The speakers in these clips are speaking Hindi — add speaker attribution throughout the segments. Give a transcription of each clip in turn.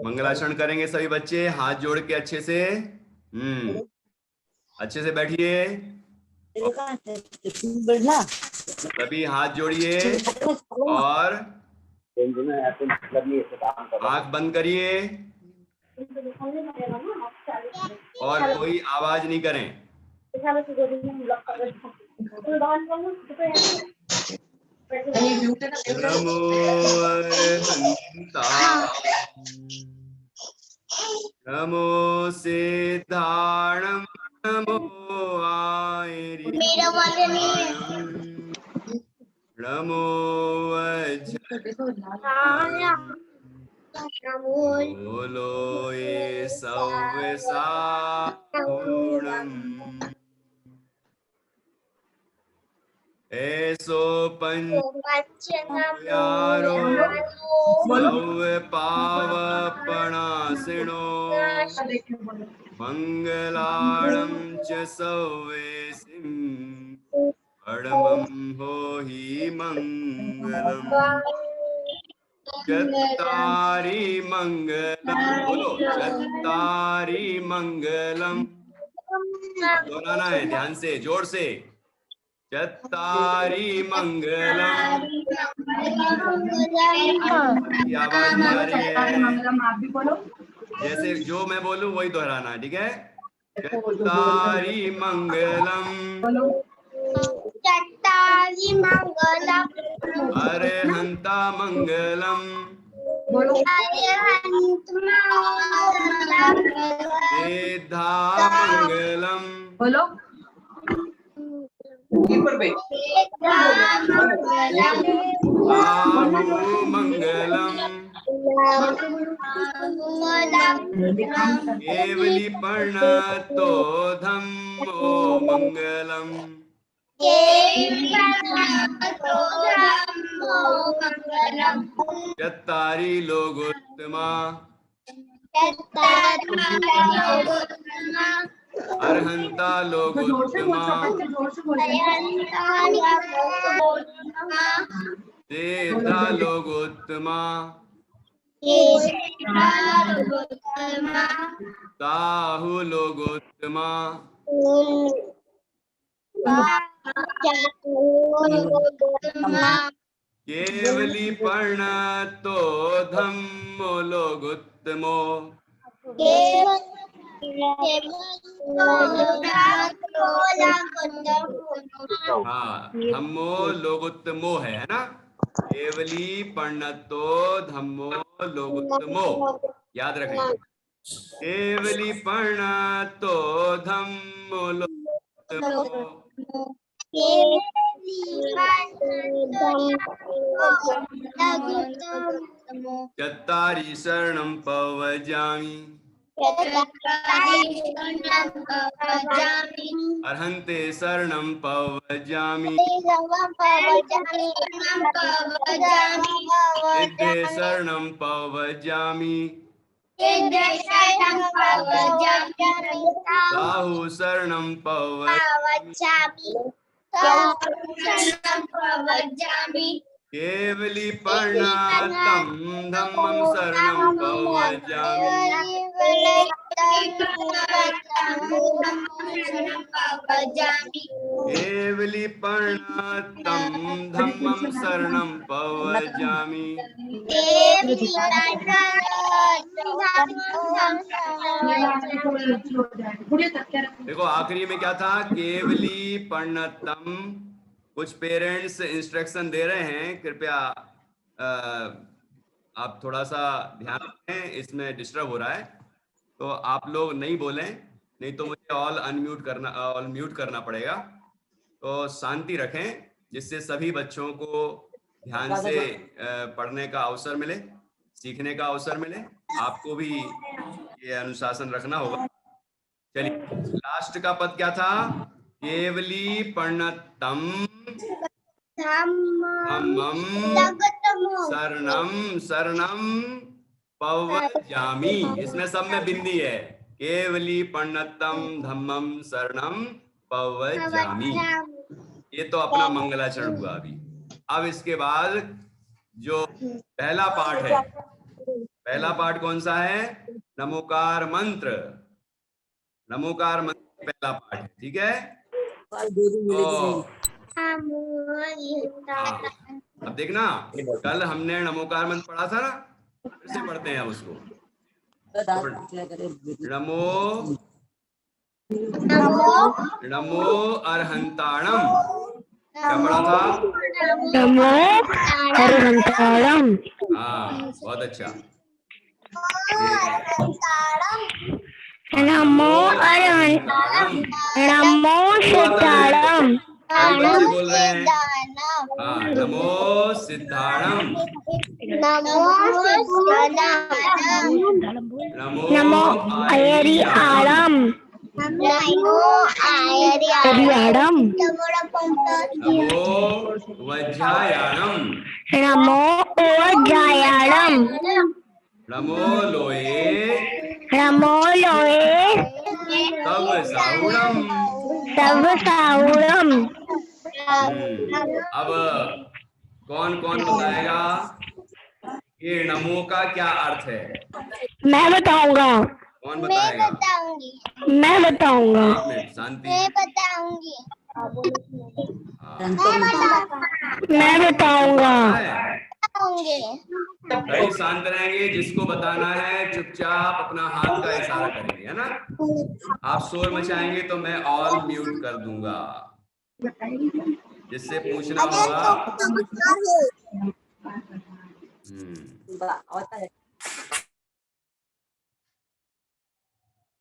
Speaker 1: मंगलाचरण करेंगे सभी बच्चे, हाथ जोड़ के अच्छे से। अच्छे से बैठिए, सभी हाथ जोड़िए और आंख बंद करिए और कोई आवाज नहीं करें। नमो नमो सिद्धाणं नमो नमो बोलो ये सव्यसागुणम् ऐसो पंचारो सव्य पावपणासिनो मंगलाणं च सव्यसिं परमं हो हि मंगलम् चत्तारि मंगलम, बोलो चत्तारि मंगलम। दोहराना है ध्यान से, जोर से। चत्तारि मंगलम। आवाज नहीं आ रही है,
Speaker 2: आप भी बोलो।
Speaker 1: जैसे जो मैं बोलूं वही दोहराना, ठीक है। चत्तारि मंगलम,
Speaker 3: चत्तारि मंगलम,
Speaker 1: अरहंता मंगलम, सिद्धा मंगलम,
Speaker 2: बोलो।
Speaker 1: आहु मंगलम, केवली प्रणतो धम्मो मंगलम, चत्तारि लोकोत्तमा, अरहंता लोकोत्तमा, सिद्धा लोकोत्तमा, साहु लोकोत्तमा, केवली प्रणतो धम्मो लोकोत्तमो, हाँ धम्मो लोकोत्तमो है ना। केवली प्रणतो धम्मो लोकोत्तमो, याद रखें। केवली प्रणतो धम्मो लोकोत्तमो, चत्तारि शरणं पवजामि, अर्हन्ते शरणं पवजामि, सिद्धे शरणं पवजामि, साहु शरणं पवजामि, केवली प्रणतं धम्मं शरणं पवजामि, केवली प्रणतं धम्मं शरणं पवजामि। देखो आखिरी में क्या था, केवली प्रणतम। कुछ पेरेंट्स इंस्ट्रक्शन दे रहे हैं, कृपया आप थोड़ा सा ध्यान रखें, इसमें डिस्टर्ब हो रहा है, तो आप लोग नहीं बोलें, नहीं तो मुझे ऑल म्यूट करना पड़ेगा। तो शांति रखें जिससे सभी बच्चों को ध्यान से पढ़ने का अवसर मिले, सीखने का अवसर मिले। आपको भी ये अनुशासन रखना होगा। चलिए लास्ट का पद क्या था, केवली प्रणतम धम्मं शरणं शरणं पवजामि। इसमें सब में बिंदी है, केवली प्रणतम धम्मं शरणं पवजामि। ये तो अपना मंगलाचरण हुआ अभी। अब इसके बाद जो पहला पाठ है, पहला पाठ कौन सा है? नमोकार मंत्र। नमोकार मंत्र पहला पाठ है, ठीक है। तो अब देखना, कल हमने नमोकार मंत्र पढ़ा था ना, फिर से पढ़ते हैं उसको। नमो नमो अरहंताणम, क्या पढ़ा था?
Speaker 3: नमो अरहंताणम।
Speaker 1: हाँ, बहुत अच्छा।
Speaker 3: नमो अरहंताणम। नमो सिद्धाणम।
Speaker 1: सभी बच्चे बोल रहे हैं। हाँ, नमो सिद्धाणम। नमो आयरियाणम। नमो वज्रायाणम।
Speaker 3: नमो वज्रायाणम।
Speaker 1: नमो लोए
Speaker 3: नमो लोए
Speaker 1: तव साहुणम।
Speaker 3: सर्व साहुणम।
Speaker 1: अब कौन कौन बताएगा ये नमो का क्या अर्थ है?
Speaker 3: मैं बताऊंगा।
Speaker 1: कौन बताएगा?
Speaker 3: मैं बताऊंगा।
Speaker 1: एक मिनट शांति।
Speaker 3: मैं बताऊंगी।
Speaker 1: हाँ,
Speaker 3: मैं बताऊंगा।
Speaker 1: कई शांत रहेंगे, जिसको बताना है चुपचाप अपना हाथ का इशारा करेंगे, है ना। आप शोर मचाएंगे तो मैं ऑल म्यूट कर दूंगा। जिससे पूछना होगा।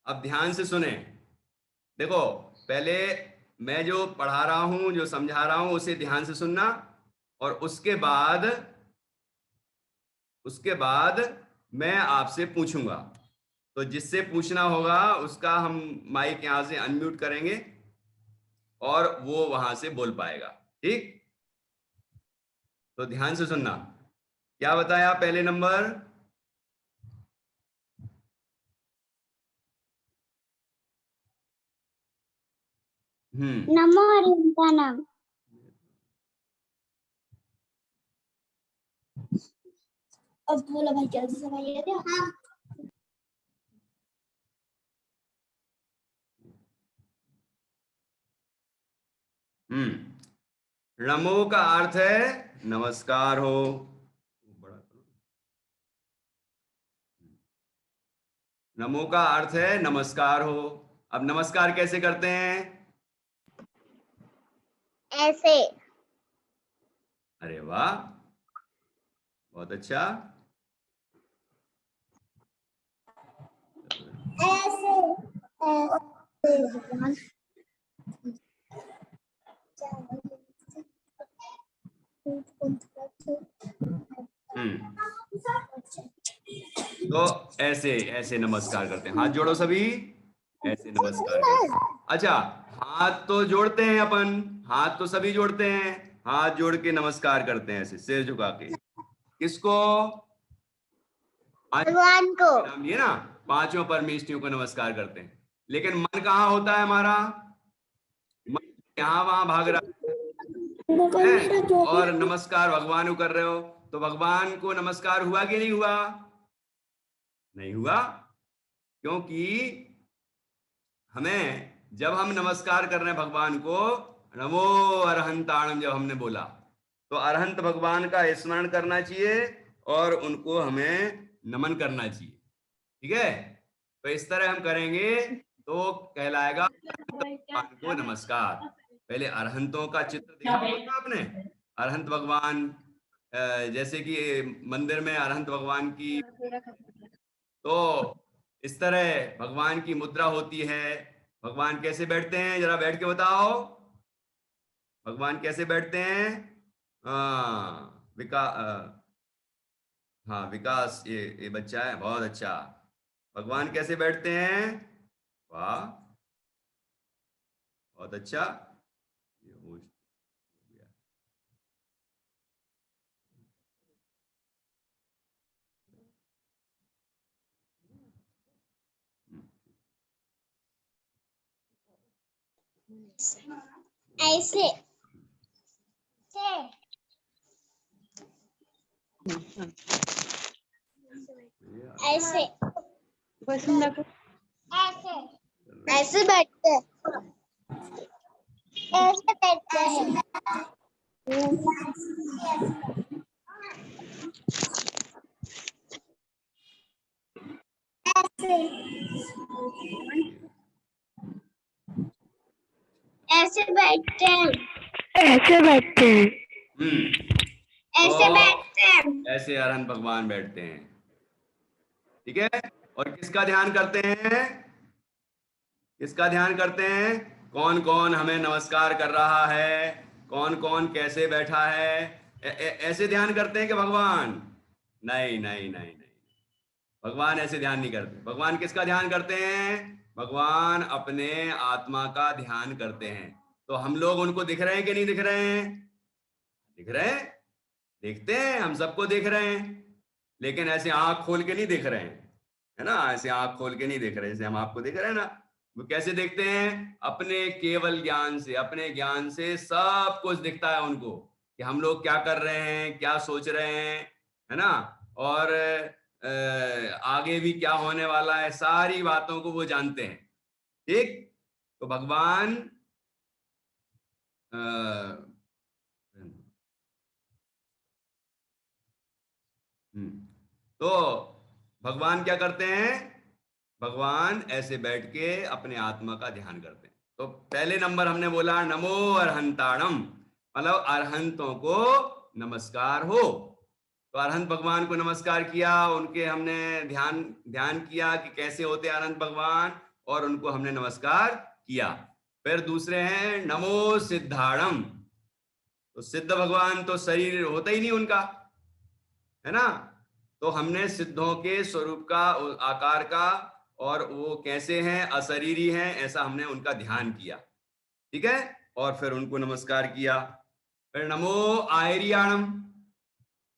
Speaker 1: अब ध्यान से सुने। देखो, पहले मैं जो पढ़ा रहा हूं, जो समझा रहा हूं, उसे ध्यान से सुनना, और उसके बाद मैं आपसे पूछूंगा। तो जिससे पूछना होगा उसका हम माइक यहां से अनम्यूट करेंगे और वो वहां से बोल पाएगा, ठीक। तो ध्यान से सुनना। क्या बताया पहले नंबर?
Speaker 3: नमो अरहंताणम। अब बोलो भाई, जल्दी से भाई। हाँ।
Speaker 1: नमो का अर्थ है नमस्कार हो। नमो का अर्थ है नमस्कार हो। अब नमस्कार कैसे करते हैं?
Speaker 3: ऐसे।
Speaker 1: अरे वाह, बहुत अच्छा।
Speaker 3: ऐसे।
Speaker 1: तो ऐसे ऐसे नमस्कार करते हैं, हाथ जोड़ो सभी, ऐसे नमस्कार करते हैं। अच्छा, हाथ तो जोड़ते हैं अपन, हाथ तो सभी जोड़ते हैं, हाथ जोड़ के नमस्कार करते हैं ऐसे सिर झुका के। किसको?
Speaker 3: भगवान को।
Speaker 1: नाम लिए ना, पांचों परमेष्ठियों को नमस्कार करते हैं। लेकिन मन कहाँ होता है हमारा? मन यहाँ वहां भाग रहा है, और नमस्कार भगवान को कर रहे हो, तो भगवान को नमस्कार हुआ कि नहीं हुआ? नहीं हुआ, क्योंकि हमें जब हम नमस्कार कर रहे हैं भगवान को, नमो अरहंताणम जब हमने बोला, तो अरहंत भगवान का स्मरण करना चाहिए और उनको हमें नमन करना चाहिए, ठीक है। तो इस तरह हम करेंगे तो कहलाएगा भगवान को नमस्कार। पहले अरहंतों का चित्र देखा होगा आपने, अरहंत भगवान, जैसे कि मंदिर में अरहंत भगवान की, तो इस तरह भगवान की मुद्रा होती है। भगवान कैसे बैठते हैं, जरा बैठ के बताओ, भगवान कैसे बैठते हैं? हाँ, हाँ विकास, ये बच्चा है, बहुत अच्छा। भगवान कैसे बैठते हैं? वाह, बहुत अच्छा। ये होश हो गया।
Speaker 3: ऐसे। ऐसे
Speaker 2: बसून दाखव.
Speaker 3: ऐसे बैठते हैं, ऐसे बैठते हैं. ऐसे बैठते हैं,
Speaker 2: ऐसे बैठते हैं.
Speaker 3: ऐसे
Speaker 1: तो
Speaker 3: बैठते हैं.
Speaker 1: ऐसे अरहंत भगवान बैठते हैं. ठीक है. और किसका ध्यान करते हैं? किसका ध्यान करते हैं? कौन कौन हमें नमस्कार कर रहा है, कौन कौन कैसे बैठा है, ऐसे ध्यान करते हैं कि भगवान? नहीं नहीं नहीं नहीं, भगवान ऐसे ध्यान नहीं करते. भगवान किसका ध्यान करते हैं? भगवान अपने आत्मा का ध्यान करते हैं. तो हम लोग उनको दिख रहे हैं कि नहीं दिख रहे हैं? दिख रहे हैं, देखते हैं, हम सबको देख रहे हैं, लेकिन ऐसे आंख खोल के नहीं देख रहे हैं, है ना? ऐसे आंख खोल के नहीं देख रहे, जैसे हम आपको देख रहे हैं ना. वो कैसे देखते हैं? अपने केवल ज्ञान से, अपने ज्ञान से सब कुछ दिखता है उनको कि हम लोग क्या कर रहे हैं, क्या सोच रहे हैं, है ना? और आगे भी क्या होने वाला है, सारी बातों को वो जानते हैं. ठीक. तो भगवान तो भगवान क्या करते हैं? भगवान ऐसे बैठ के अपने आत्मा का ध्यान करते हैं. तो पहले नंबर हमने बोला नमो अरहंताणम, मतलब अरहंतों को नमस्कार हो. तो अरहंत भगवान को नमस्कार किया, उनके हमने ध्यान ध्यान किया कि कैसे होते अरहंत भगवान, और उनको हमने नमस्कार किया. फिर दूसरे हैं नमो सिद्धाणम. तो सिद्ध भगवान तो शरीर होता ही नहीं उनका, है ना? तो हमने सिद्धों के स्वरूप का, आकार का, और वो कैसे हैं, अशरीरी हैं, ऐसा हमने उनका ध्यान किया. ठीक है. और फिर उनको नमस्कार किया. फिर नमो आयरियाणम,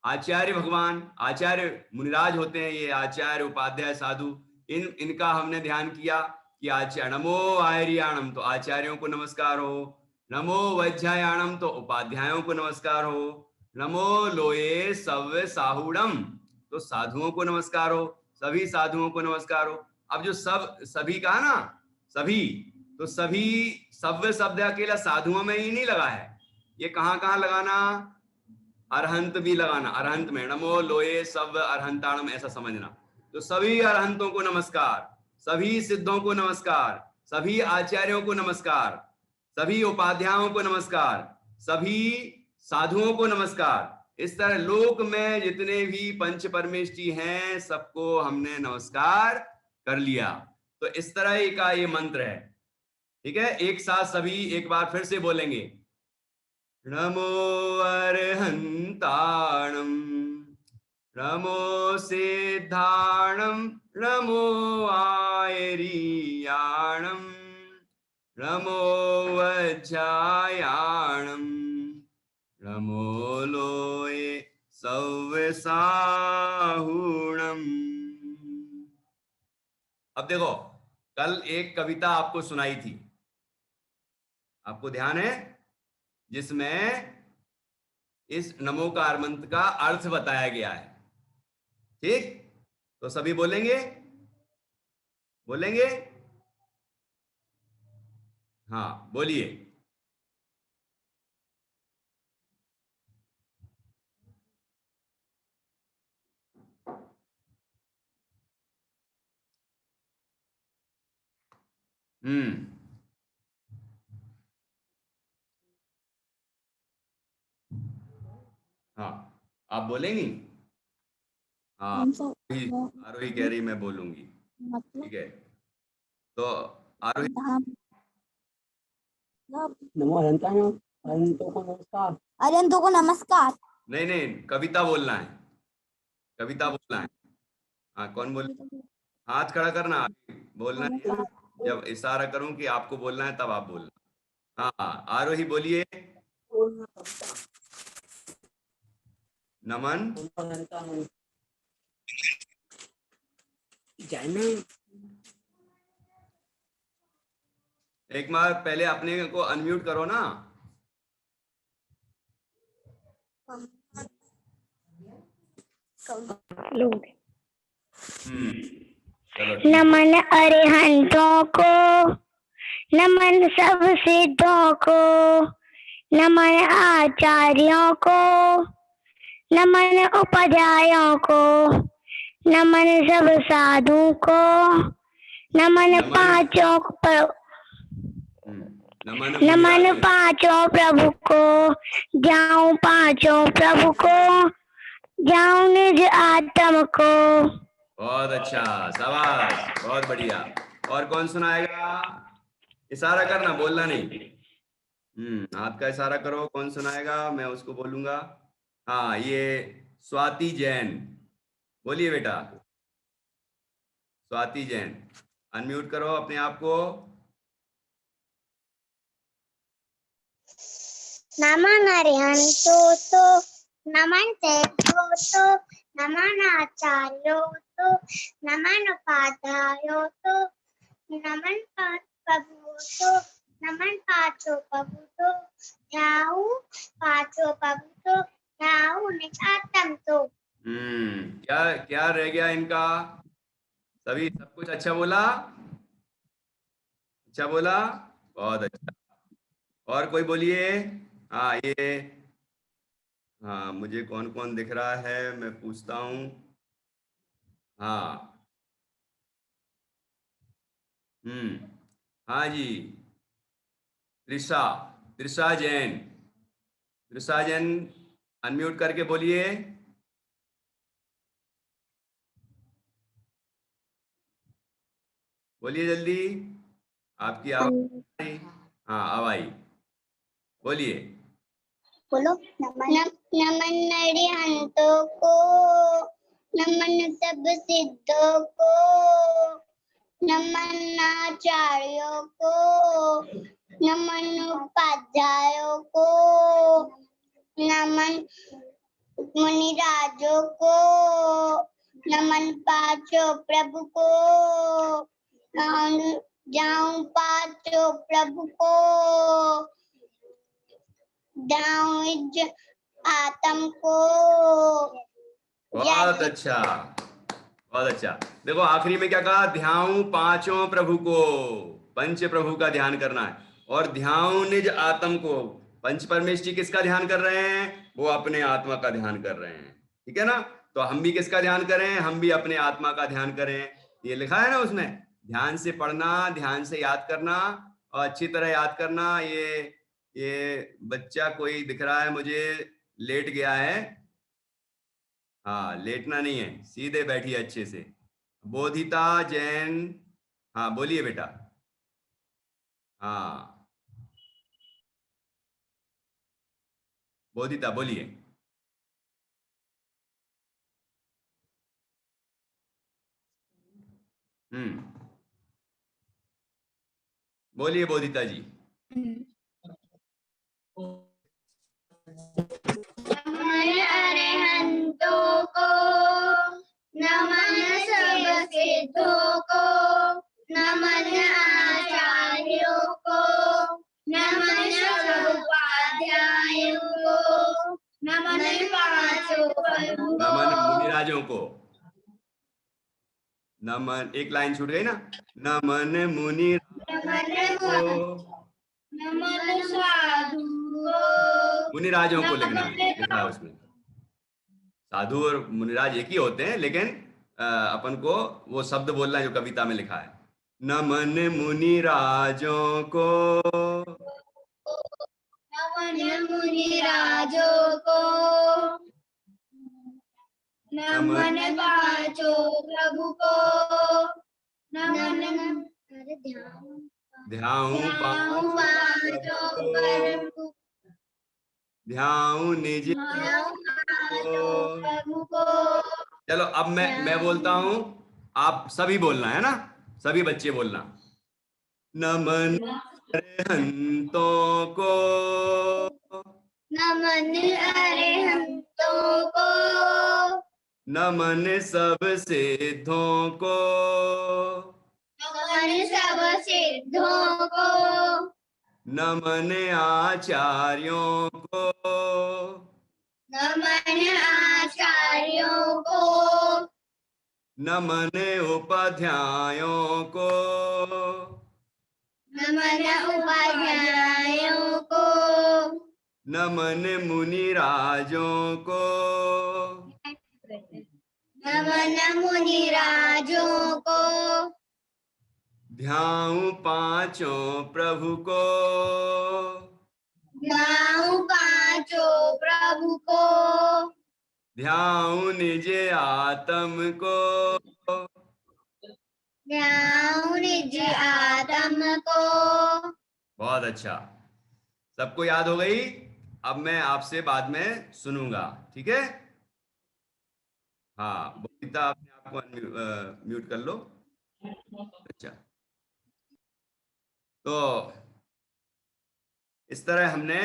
Speaker 1: आचार्य भगवान, आचार्य मुनिराज होते हैं ये, आचार्य उपाध्याय साधु, इनका हमने ध्यान किया कि आचार्य. नमो आयरियाणम, तो आचार्यों को नमस्कार हो. नमो वज्रायाणम, तो उपाध्यायों को नमस्कार हो. नमो लोये सव्य साहुणम, तो साधुओं को नमस्कार हो, सभी साधुओं को नमस्कार हो. अब जो सभी कहा ना, सभी, तो सभी सव्य शब्द अकेला साधुओं में ही नहीं लगा है, ये कहां कहां लगाना? अरहंत भी लगाना. अरहंत में नमो लोये सव्य अरहंताणम, ऐसा समझना. तो सभी अरहंतों को नमस्कार, सभी सिद्धों को नमस्कार, सभी आचार्यों को नमस्कार, सभी उपाध्यायों को नमस्कार, सभी साधुओं को नमस्कार. इस तरह लोक में जितने भी पंच परमेष्ठी हैं, सबको हमने नमस्कार कर लिया. तो इस तरह का ये मंत्र है. ठीक है. एक साथ सभी एक बार फिर से बोलेंगे. नमो अरहंताणम, नमो सिद्धाणम, नमो आयरियाणम, नमो वज्रायाणम, नमो लोये सव्यसाहुणम. अब देखो, कल एक कविता आपको सुनाई थी, आपको ध्यान है, जिसमें इस नमोकार मंत्र का अर्थ बताया गया है. ठीक. तो सभी बोलेंगे, बोलेंगे? हाँ, बोलिए. हाँ, आप बोलेंगी? हाँ, आरोही कह रही मैं बोलूंगी. ठीक है. तो आरोही,
Speaker 2: नमो अरहंताणम, अरहंतों को नमस्कार.
Speaker 3: अरहंतों को नमस्कार.
Speaker 1: नहीं नहीं, कविता बोलना है, कविता बोलना है. हाँ, कौन बोल? हाथ खड़ा करना, बोलना है. जब इशारा करूं कि आपको बोलना है तब आप बोलना. हाँ, आरोही बोलिए. नमन. एक बार पहले अपने को अनम्यूट करो ना. चलो ठीक है।
Speaker 4: नमन अरिहंतों को, नमन सब सिद्धों को, नमन आचार्यों को, नमन उपाध्यायों को, नमन सब साधु को, नमन पांचों नमन पांचों प्रभु को, जाऊं पांचों प्रभु को, जाऊं निज आत्म को।
Speaker 1: बहुत अच्छा, शाबाश, बहुत बढ़िया। और कौन सुनाएगा? इशारा करना, बोलना नहीं। हाथ का इशारा करो, कौन सुनाएगा, मैं उसको बोलूंगा। हाँ, ये स्वाति जैन, बोलिए बेटा। स्वाति जैन, अनम्यूट करो अपने आप को।
Speaker 3: नमन अरिहंतों तो, नमन सिद्धों तो, नमन आचार्यों तो, नमन उपाध्यायों तो, नमन प्रभु तो, नमन पांचों प्रभु तो, जाऊं पांचों प्रभु तो, जाऊं निज आत्म तो।
Speaker 1: क्या क्या रह गया इनका? सभी सब कुछ अच्छा बोला? अच्छा बोला, बहुत अच्छा। और कोई बोलिए। हाँ, ये, हाँ, मुझे कौन कौन दिख रहा है मैं पूछता हूँ। हाँ, हाँ जी, त्रिषा, त्रिषा जैन, त्रिषा जैन, अनम्यूट करके बोलिए। बोलिए जल्दी, आपकी आवाज। हाँ, अब आई, बोलिए।
Speaker 3: बोलो। नमन अरिहंतों को, नमन सब सिद्धों को, नमन आचार्यों को, नमन उपाध्यायों को, नमन मुनिराजों को, नमन पांचों प्रभु को, जाऊं पांचों प्रभु को, जाऊं निज आत्म को।
Speaker 1: बहुत अच्छा, बहुत अच्छा। देखो आखिरी में क्या कहा? ध्याऊं पांचों प्रभु को, पंच प्रभु का ध्यान करना है। और ध्याऊं निज आत्म को, पंच परमेश्वरी किसका ध्यान कर रहे हैं? वो अपने आत्मा का ध्यान कर रहे हैं, ठीक है ना? तो हम भी किसका ध्यान करें? हम भी अपने आत्मा का ध्यान करें। ये लिखा है ना उसमें, ध्यान से पढ़ना, ध्यान से याद करना और अच्छी तरह याद करना। ये बच्चा कोई दिख रहा है मुझे, लेट गया है। हाँ, लेटना नहीं है, सीधे बैठिए अच्छे से। बोधिता जैन, हाँ बोलिए बेटा। हाँ, बोधिता बोलिए। बोलिए बोधिता जी।
Speaker 3: नमन अरिहंतों को, नमन सब सिद्धों को, नमन आचार्यों को, नमन सब उपाध्यायों को, नमन पांचों प्रभु को,
Speaker 1: नमन मुनिराजों को। नमन, एक लाइन छूट गई ना। नमन मुनि को,
Speaker 3: नमन साधु को,
Speaker 1: मुनिराजों को लिखना है, लिखा है उसमें। साधु और मुनिराज एक ही होते हैं, लेकिन अपन को वो शब्द बोलना है जो कविता में लिखा है। नमन मुनिराजों को,
Speaker 3: नमन मुनिराजों को, नमन पांचों प्रभु को, नमन
Speaker 1: ध्याऊं
Speaker 3: पांचों प्रभु,
Speaker 1: ध्याऊं निज
Speaker 3: प्रभु को।
Speaker 1: चलो अब मैं बोलता हूं, आप सभी बोलना है ना, सभी बच्चे बोलना। नमन अरिहंतों को,
Speaker 3: नमन अरिहंतों को,
Speaker 1: नमन सब सिद्धों को,
Speaker 3: नमन सब सिद्धों को,
Speaker 1: नमन आचार्यों को,
Speaker 3: नमन आचार्यों को,
Speaker 1: नमन उपाध्यायों को,
Speaker 3: नमन उपाध्यायों को,
Speaker 1: नमन मुनिराजों को,
Speaker 3: नमन मुनिराजों को,
Speaker 1: ध्याऊं पांचों प्रभु को,
Speaker 3: ध्याऊं पांचों प्रभु को,
Speaker 1: ध्याऊं निज आत्म को,
Speaker 3: ध्याऊं निज आत्म को।
Speaker 1: बहुत अच्छा, सबको याद हो गई। अब मैं आपसे बाद में सुनूंगा, ठीक है? हाँ बोलिता, अपने आप को म्यूट कर लो। अच्छा, तो इस तरह हमने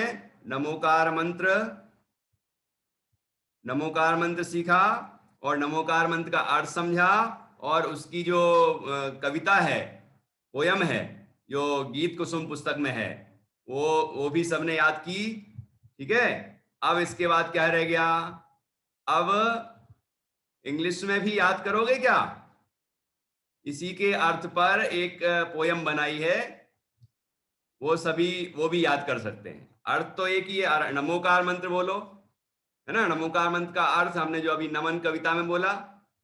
Speaker 1: नमोकार मंत्र सीखा और नमोकार मंत्र का अर्थ समझा, और उसकी जो कविता है, पोयम है, जो गीत कुसुम पुस्तक में है, वो भी सबने याद की, ठीक है? अब इसके बाद क्या रह गया? अब इंग्लिश में भी याद करोगे क्या? इसी के अर्थ पर एक पोयम बनाई है, वो भी याद कर सकते हैं। अर्थ तो एक ही है, नमोकार मंत्र बोलो, है ना? नमोकार मंत्र का अर्थ हमने जो अभी नमन कविता में बोला,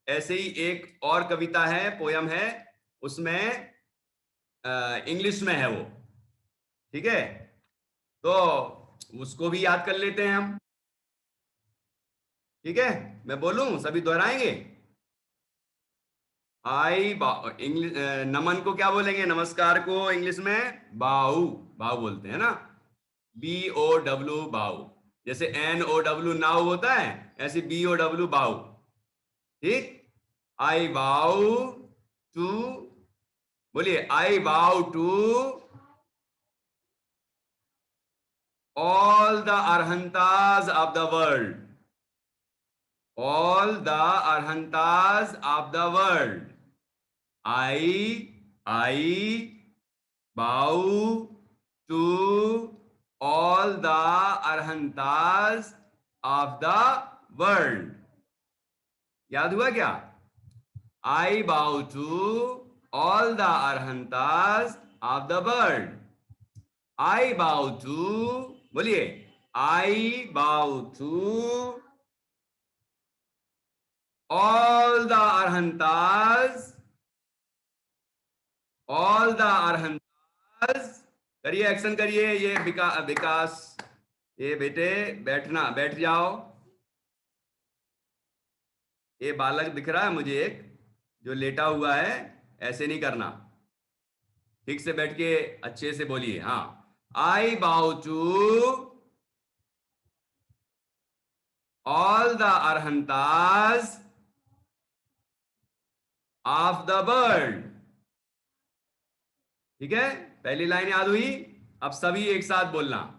Speaker 1: ऐसे ही एक और कविता है, पोयम है, उसमें इंग्लिश में है वो, ठीक है? तो उसको भी याद कर लेते हैं हम, ठीक है? मैं बोलूं, सभी दोहराएंगे। इंग्लिश नमन को क्या बोलेंगे? नमस्कार को इंग्लिश में बाउ, बाउ बोलते हैं ना, BOW बाउ। जैसे NOW नाउ होता है, ऐसे BOW बाउ, ठीक? आई बाउ टू, बोलिए, आई बाउ to all the arhantas of the world, all the arhantas of the world. I bow to all the arhantas of the world. याद हुआ क्या? I bow to all the arhantas of the world. I bow to, बोलिए, I bow to all the arhantas, all the arhantas। करिए, एक्शन करिए। ये विकास, ये बेटे बैठ जाओ। ये बालक दिख रहा है मुझे एक, जो लेटा हुआ है, ऐसे नहीं करना, ठीक से बैठ के अच्छे से बोलिए। हाँ, I bow to all the arhantas of the world। ठीक है, पहली लाइन याद हुई। अब सभी एक साथ बोलना।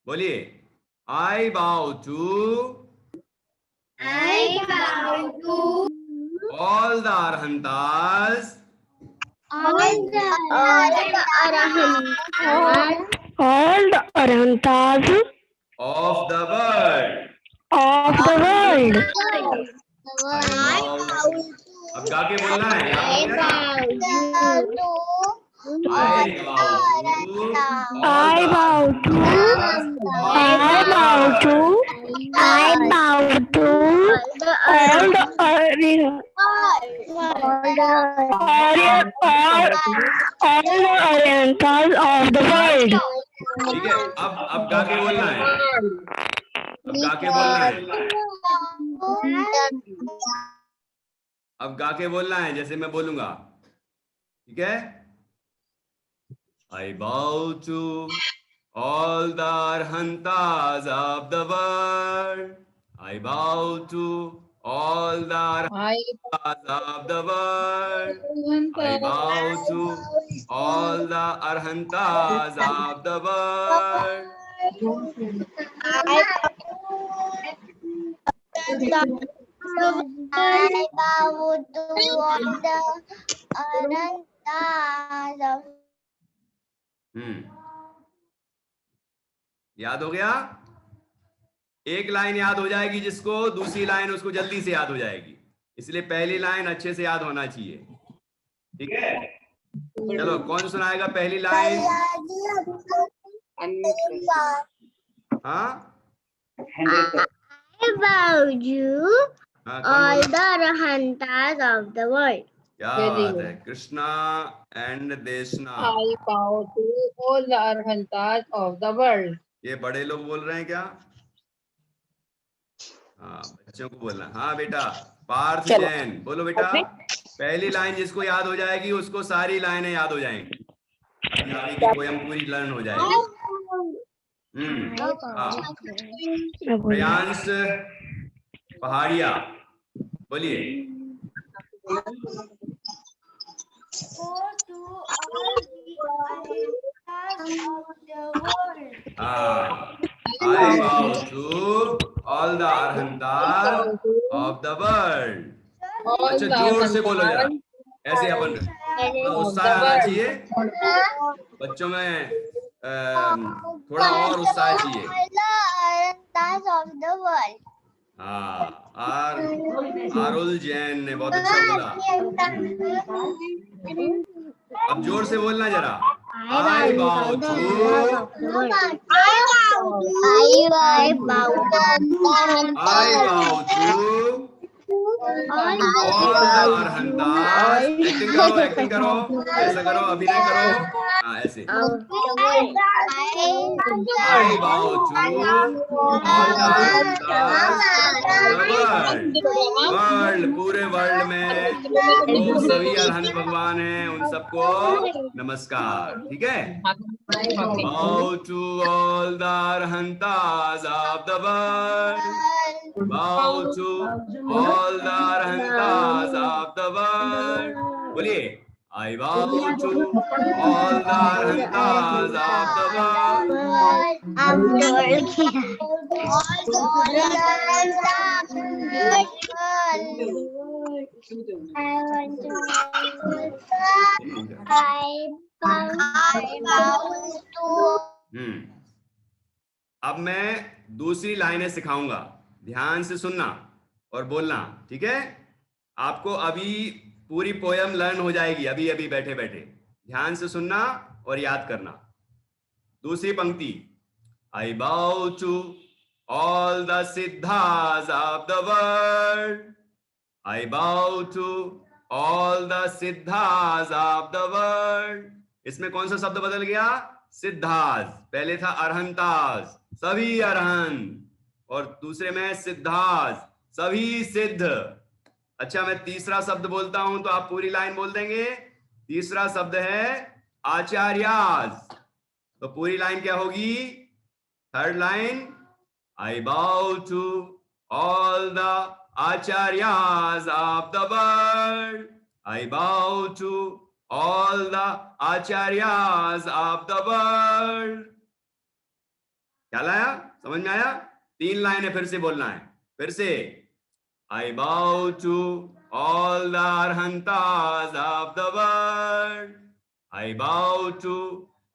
Speaker 1: बोलिए, I bow to all the arhantas
Speaker 4: all the arhantas
Speaker 1: of the world। अब गा के बोलना है। I bow to
Speaker 4: all the arhantas of the world।
Speaker 1: ठीक है, अब गा के बोलना है। अब गा के बोलना है जैसे मैं बोलूंगा, ठीक है? I bow to all the arhantas of the world। I bow to all the arhantas of the world। I bow to all the arhantas of the world।
Speaker 3: I bow to all the arhantas
Speaker 1: याद हो गया? एक लाइन याद हो जाएगी जिसको, दूसरी लाइन उसको जल्दी से याद हो जाएगी, इसलिए पहली लाइन अच्छे से याद होना चाहिए। ठीक है, चलो कौन सुनाएगा पहली लाइन? हाँ,
Speaker 4: I bow you all the Arhantas of the world.
Speaker 1: क्या बात है, कृष्णा एंड देशना।
Speaker 2: I bow to all the Arhantas of the world.
Speaker 1: ये बड़े लोग बोल रहे हैं क्या? हाँ, बच्चों को बोलना। हाँ बेटा, पार्थ जैन बोलो बेटा। पहली लाइन जिसको याद हो जाएगी उसको सारी लाइनें याद हो जाएंगी, आगे की पोयम पूरी लर्न हो जाएगी। प्रियांश पहाड़िया बोलिए। I bow to all the Arhantas of the world. अच्छा जोर से बोलो जरा, ऐसे अपन उत्साह आना चाहिए बच्चों में, थोड़ा और उत्साह चाहिए। हाँ, आरुल जैन ने बहुत अच्छा बोला। अब जोर से बोलना जरा। I bow to एक्टिंग करो, ऐसा करो, अभिनय करो। हाँ ऐसे। I bow to वर्ल्ड, पूरे वर्ल्ड में जो सभी अरहंत भगवान हैं उन सबको नमस्कार। ठीक है, bow to all the Arhantas of the world, bow to all the Arhantas of the world। बोलिए, I bow to all the Arhantas of the अब मैं दूसरी लाइनें सिखाऊंगा, ध्यान से सुनना और बोलना। ठीक है, आपको अभी पूरी पोयम लर्न हो जाएगी, अभी अभी बैठे बैठे। ध्यान से सुनना और याद करना। दूसरी पंक्ति, I bow to all the siddhas of the world, I bow to all the siddhas of the world। इसमें कौन सा शब्द बदल गया? सिद्धास, पहले था अरहंतास, सभी अरहंत, और दूसरे में सिद्धास, सभी सिद्ध। अच्छा, मैं तीसरा शब्द बोलता हूं तो आप पूरी लाइन बोल देंगे। तीसरा शब्द है आचार्यास, तो पूरी लाइन क्या होगी? Third line, I bow to all the acharyas of the world, I bow to all the acharyas of the world। क्या लाया? समझ में आया? 3 लाइनें फिर से बोलना है। फिर से, I bow to all the Arhantas of the world, I bow to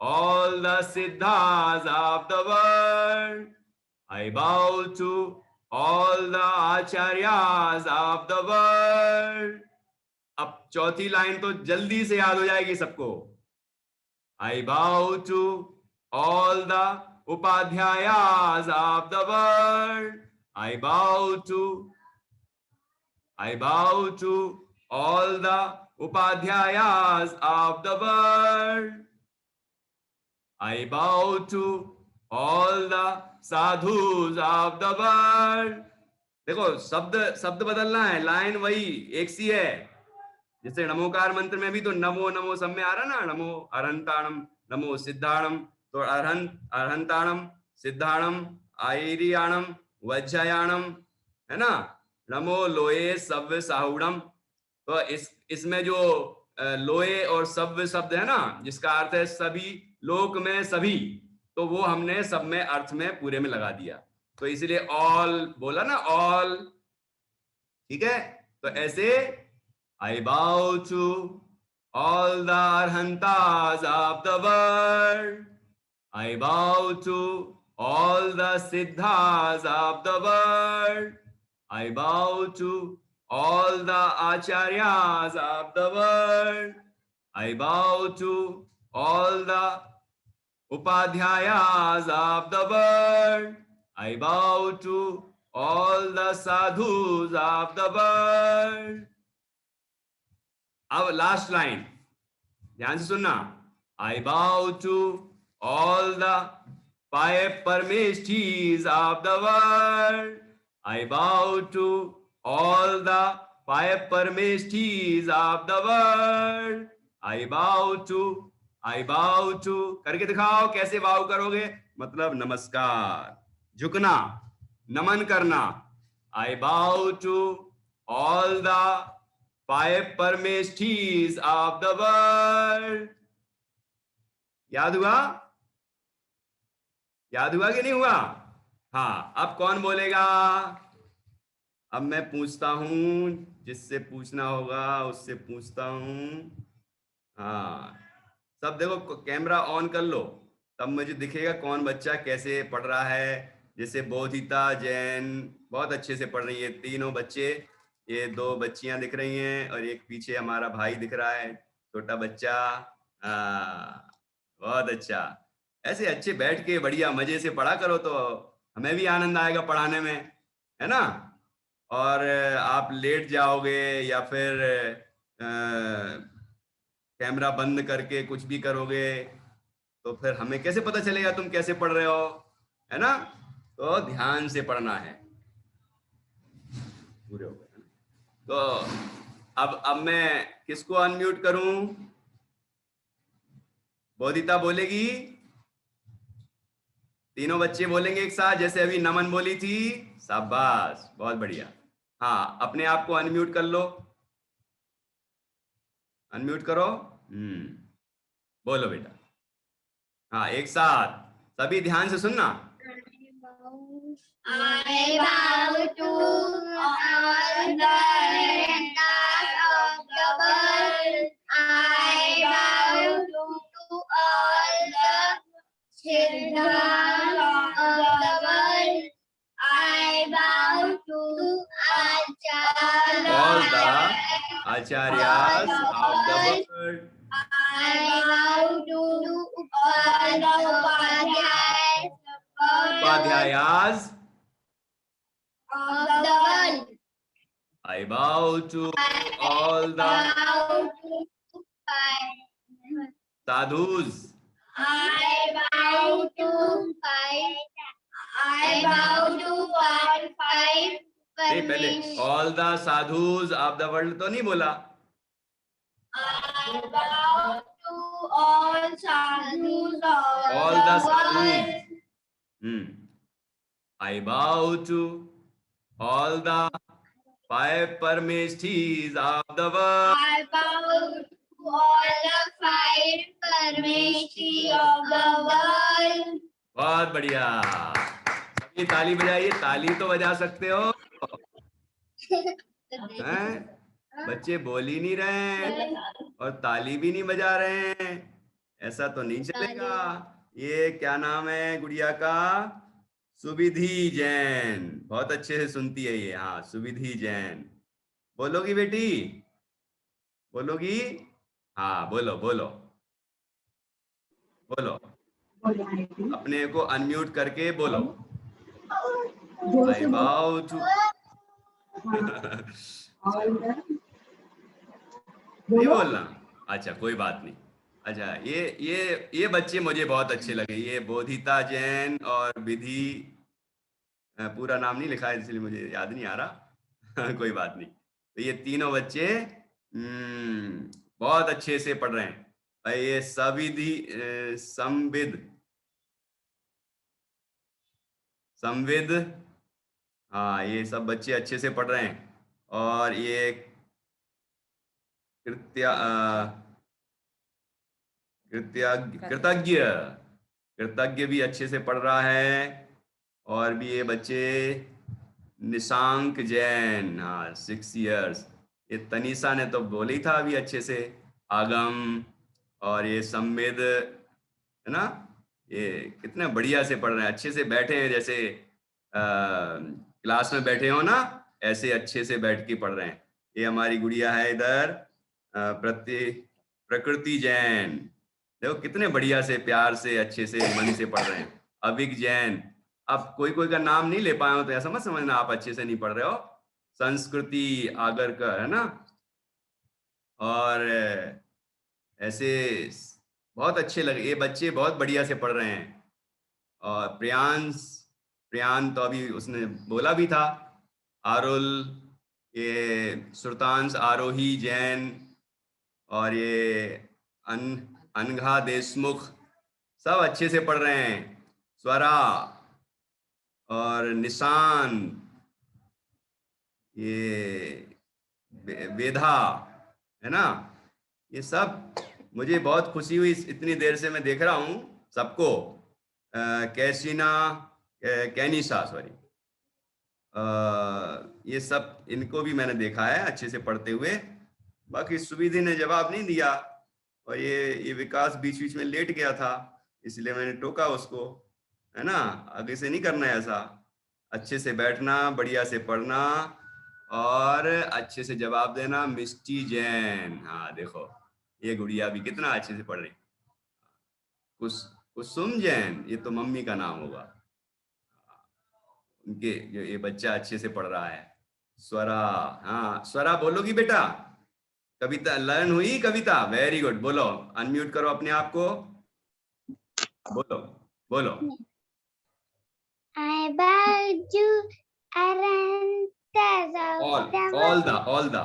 Speaker 1: all the Siddhas of the world, I bow to all the Acharyas of the world। अब चौथी लाइन तो जल्दी से याद हो जाएगी सबको। I bow to all the Upadhyayas of the world, I bow to all the Upadhyayas of the world, I bow to all the sadhus of the world। देखो, शब्द बदलना है, लाइन वही एक सी है। जैसे नमोकार मंत्र में भी तो नमो नमो सब में आ रहा ना, नमो अरहंताणम, नमो सिद्धाणम, तो अरहंताणम, सिद्धाणम, आयरियाणम, वज्रयाणम, है ना, नमो लोये सव्य साहुणम। तो इसमें जो लोये और सव्य शब्द है ना, जिसका अर्थ है सभी, लोक में सभी, तो वो हमने सब में अर्थ में पूरे में लगा दिया, तो इसीलिए ऑल बोला ना, ऑल। ठीक है, तो ऐसे I bow to all the arhantas of the world. I bow to all the siddhas of the world. I bow to all the acharyas of the world. I bow to all the upadhyayas of the world. I bow to all the sadhus of the world. अब लास्ट लाइन ध्यान से सुनना. I bow to all the five parmeshthis of the world. I bow to all the five parmeshthis of the world. I bow to करके दिखाओ कैसे बाव करोगे. मतलब नमस्कार, झुकना, नमन करना. I bow to all the five parmeshthis of the world. याद हुआ? याद हुआ कि नहीं हुआ? हाँ. अब कौन बोलेगा? अब मैं पूछता हूं, जिससे पूछना होगा उससे पूछता हूं. हाँ, सब देखो, कैमरा ऑन कर लो, तब मुझे दिखेगा कौन बच्चा कैसे पढ़ रहा है. जैसे बोधिता जैन बहुत अच्छे से पढ़ रही है. तीनों बच्चे, ये दो बच्चियां दिख रही हैं और एक पीछे हमारा भाई दिख रहा है, छोटा बच्चा. बहुत अच्छा. ऐसे अच्छे बैठ के बढ़िया मजे से पढ़ा करो तो हमें भी आनंद आएगा पढ़ाने में, है ना. और आप लेट जाओगे या फिर कैमरा बंद करके कुछ भी करोगे तो फिर हमें कैसे पता चलेगा तुम कैसे पढ़ रहे हो, है ना. तो ध्यान से पढ़ना है. पूरे हो गए. तो अब मैं किसको अनम्यूट करूं? बोधिता बोलेगी, तीनों बच्चे बोलेंगे एक साथ, जैसे अभी नमन बोली थी. शाबाश, बहुत बढ़िया. हाँ, अपने आप को अनम्यूट कर लो. अनम्यूट करो. बोलो बेटा. हाँ, एक साथ सभी ध्यान से सुनना.
Speaker 3: I bow to all the arhantas of the world. I bow to all the siddhas of the world. I bow to
Speaker 1: all the acharyas of the world.
Speaker 3: I bow to all the
Speaker 1: Upadhyayas
Speaker 3: of the world.
Speaker 1: I bow to all the sadhus.
Speaker 3: I bow to all five.
Speaker 1: नहीं, पहले all the sadhus of the world तो नहीं बोला.
Speaker 3: I bow to all sadhus of
Speaker 1: all the sadhus. I bow to all the five parmeshthis of the world.
Speaker 3: I bow to all the five parmeshthis of the world.
Speaker 1: बहुत बढ़िया. सभी ताली बजाइए. ताली तो बजा सकते हो हैं? बच्चे बोल ही नहीं रहे हैं और ताली भी नहीं बजा रहे हैं. ऐसा तो नहीं चलेगा. ये क्या नाम है गुड़िया का? सुविधि जैन. बहुत अच्छे से सुनती है ये. हाँ, सुविधि जैन. बोलोगी बेटी? बोलोगी? हाँ, बोलो बोलो बोलो. अपने को अनम्यूट करके बोलो. I bow to नहीं बोलना. अच्छा, कोई बात नहीं. अच्छा, ये बच्चे मुझे बहुत अच्छे लगे. ये बोधिता जैन और विधि, पूरा नाम नहीं लिखा है इसलिए मुझे याद नहीं आ रहा. कोई बात नहीं. तो ये तीनों बच्चे बहुत अच्छे से पढ़ रहे हैं. ये संविद, हाँ, ये सब बच्चे अच्छे से पढ़ रहे हैं. और ये कृतज्ञ भी अच्छे से पढ़ रहा है. और भी ये बच्चे निशांक जैन, हाँ, 6 years. ये तनीषा ने तो बोली था अभी अच्छे से. आगम और ये संवेद, है ना, ये कितने बढ़िया से पढ़ रहे हैं, अच्छे से बैठे हैं, जैसे क्लास में बैठे हो ना, ऐसे अच्छे से बैठ के पढ़ रहे हैं। ये हमारी गुड़िया है इधर, प्रकृति जैन, देखो कितने बढ़िया से प्यार से अच्छे से मन से पढ़ रहे हैं। अविक जैन, अब कोई कोई का नाम नहीं ले पाए हो तो ऐसा मत समझना आप अच्छे से नहीं पढ़ रहे हो। संस्कृति आगरकर, है ना, और ऐसे बहुत अच्छे लगे, ये बच्चे बहुत बढ़िया से पढ़ रहे हैं। और प्रियान तो अभी उसने बोला भी था, आरुल, ये सुरतांश आरोही जैन, और ये अनघा देशमुख, सब अच्छे से पढ़ रहे हैं। स्वरा और निशान, ये वेदा, है ना, ये सब मुझे बहुत खुशी हुई, इतनी देर से मैं देख रहा हूँ सबको। कैसीना, कैनिसा, सॉरी, ये सब इनको भी मैंने देखा है अच्छे से पढ़ते हुए। बाकी सुविधि ने जवाब नहीं दिया, और ये विकास बीच बीच में लेट गया था, इसलिए मैंने टोका उसको, है ना, आगे से नहीं करना है ऐसा, अच्छे से बैठना, बढ़िया से पढ़ना और अच्छे से जवाब देना। मिष्टी जैन, हाँ देखो ये गुड़िया भी कितना अच्छे से पढ़ रही। कुसुम जैन, ये तो मम्मी का नाम होगा, उनके ये बच्चा अच्छे से पढ़ रहा है। स्वरा, हाँ स्वरा बोलोगी बेटा? कविता लर्न हुई? कविता वेरी गुड, बोलो, अनम्यूट करो अपने आप को, बोलो बोलो।
Speaker 4: I bow to Arantas of the world.
Speaker 1: all the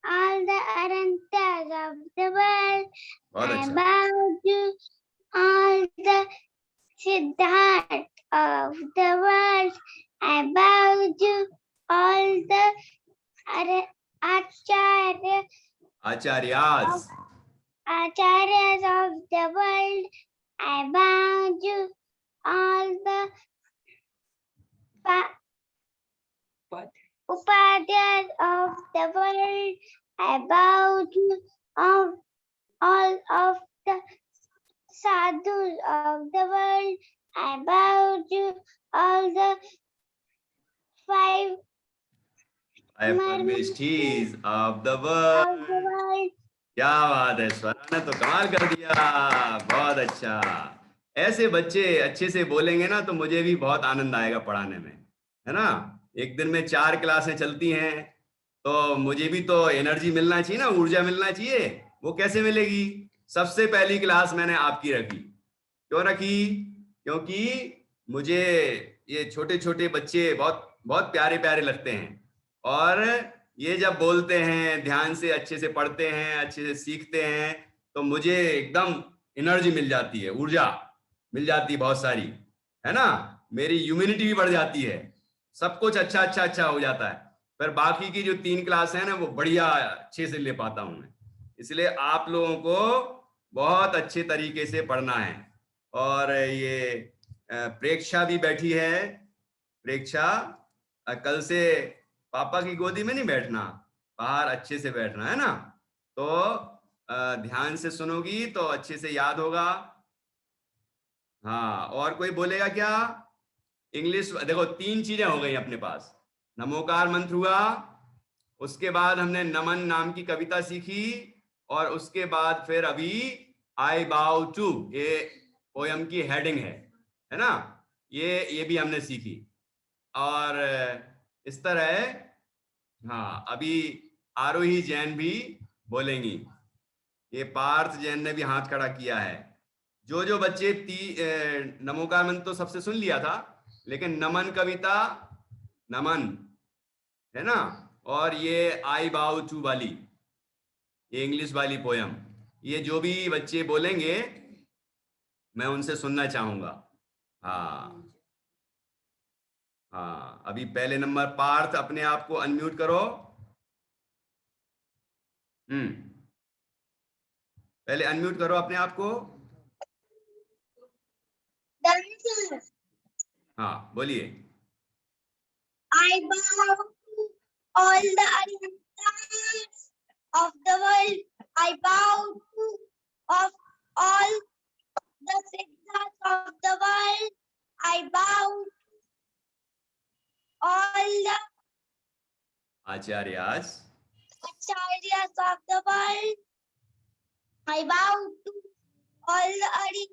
Speaker 4: All the Arantas of the world.
Speaker 1: बहुत
Speaker 4: I
Speaker 1: अच्छा।
Speaker 4: bow to all the Siddharth of the world. I bow to all the
Speaker 1: आचार्यास
Speaker 4: Acharyas of the world. I bow to all the Upadhyas of the world. I bow to all of the sadhus of the world. I bow to all the five
Speaker 1: परमेष्ठीज ऑफ द वर्ल्ड। क्या बात है, स्वरा ने तो कमाल कर दिया, बहुत अच्छा। ऐसे बच्चे अच्छे से बोलेंगे ना तो मुझे भी बहुत आनंद आएगा पढ़ाने में, है ना। एक दिन में 4 क्लासें चलती हैं तो मुझे भी तो एनर्जी मिलना चाहिए ना, ऊर्जा मिलना चाहिए। वो कैसे मिलेगी? सबसे पहली क्लास मैंने आपकी रखी। क्यों रखी? क्योंकि मुझे ये छोटे छोटे बच्चे बहुत बहुत प्यारे प्यारे लगते हैं, और ये जब बोलते हैं, ध्यान से अच्छे से पढ़ते हैं, अच्छे से सीखते हैं, तो मुझे एकदम एनर्जी मिल जाती है, ऊर्जा मिल जाती है बहुत सारी, है ना। मेरी इम्यूनिटी भी बढ़ जाती है, सब कुछ अच्छा अच्छा अच्छा हो जाता है। पर बाकी की जो 3 क्लास है ना, वो बढ़िया अच्छे से ले पाता हूं मैं। इसलिए आप लोगों को बहुत अच्छे तरीके से पढ़ना है। और ये प्रेक्षा भी बैठी है। प्रेक्षा, कल से पापा की गोदी में नहीं बैठना, बाहर अच्छे से बैठना, है ना। तो ध्यान से सुनोगी तो अच्छे से याद होगा। हाँ, और कोई बोलेगा क्या? इंग्लिश देखो, 3 चीजें हो गई अपने पास। नमोकार मंत्र हुआ, उसके बाद हमने नमन नाम की कविता सीखी, और उसके बाद फिर अभी आई बाउ टू, ये पोयम की हेडिंग है ना, ये भी हमने सीखी। और इस तरह, हाँ, अभी आरोही जैन भी बोलेंगी। ये पार्थ जैन ने भी हाथ खड़ा किया है। जो बच्चे नमोकार मंत्र तो सबसे सुन लिया था, लेकिन नमन कविता, नमन, है ना, और ये आई बाउ टू वाली, ये इंग्लिश वाली पोयम, ये जो भी बच्चे बोलेंगे मैं उनसे सुनना चाहूंगा। हाँ हाँ, अभी पहले नंबर पार्थ, अपने आप को अनम्यूट करो। पहले अनम्यूट करो अपने आप को। हाँ बोलिए।
Speaker 4: I bow to all the Arantas of the world.
Speaker 3: I bow to of all the siddhas of the world. I bow all the
Speaker 1: आचार्यास
Speaker 3: acharyas of the world. I bow to all the